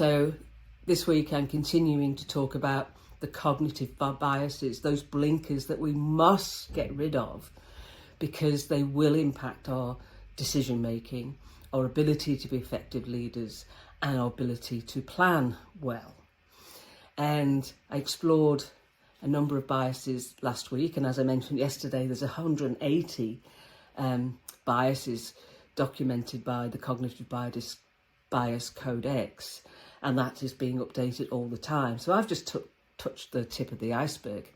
So this week I'm continuing to talk about the cognitive biases, those blinkers that we must get rid of because they will impact our decision making, our ability to be effective leaders, and our ability to plan well. And I explored a number of biases last week, and as I mentioned yesterday, there's 180 biases documented by the Cognitive Bias Codex, and that is being updated all the time. So I've just touched the tip of the iceberg.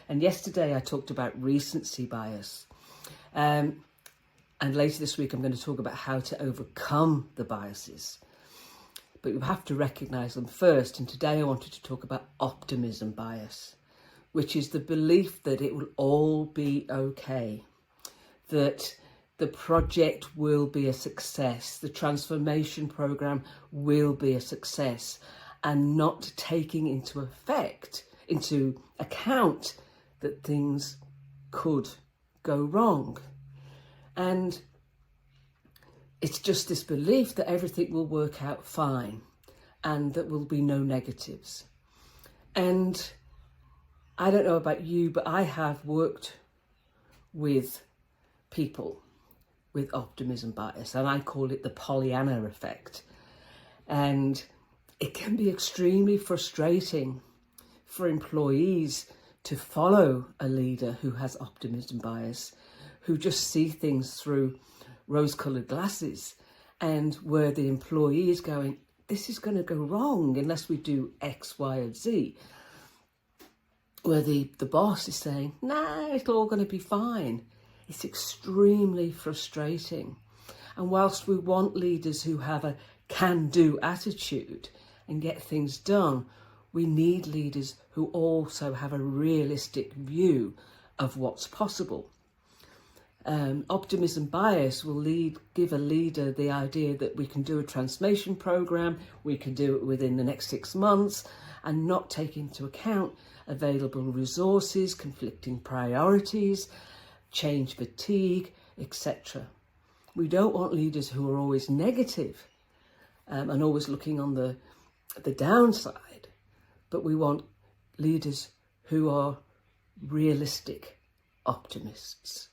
And yesterday I talked about recency bias. And later this week I'm going to talk about how to overcome the biases. But you have to recognise them first. And today I wanted to talk about optimism bias, which is the belief that it will all be okay, that the project will be a success, the transformation programme will be a success, and not taking into account that things could go wrong. And it's just this belief that everything will work out fine and that will be no negatives. And I don't know about you, but I have worked with people with optimism bias, and I call it the Pollyanna effect. And it can be extremely frustrating for employees to follow a leader who has optimism bias, who just see things through rose-coloured glasses, and where the employee is going, this is going to go wrong unless we do X, Y, and Z. Where the boss is saying, nah, it's all going to be fine. It's extremely frustrating. And whilst we want leaders who have a can-do attitude and get things done, we need leaders who also have a realistic view of what's possible. Optimism bias will give a leader the idea that we can do a transformation program, we can do it within the next 6 months, and not take into account available resources, conflicting priorities, change fatigue, etc. We don't want leaders who are always negative and always looking on the downside, but we want leaders who are realistic optimists.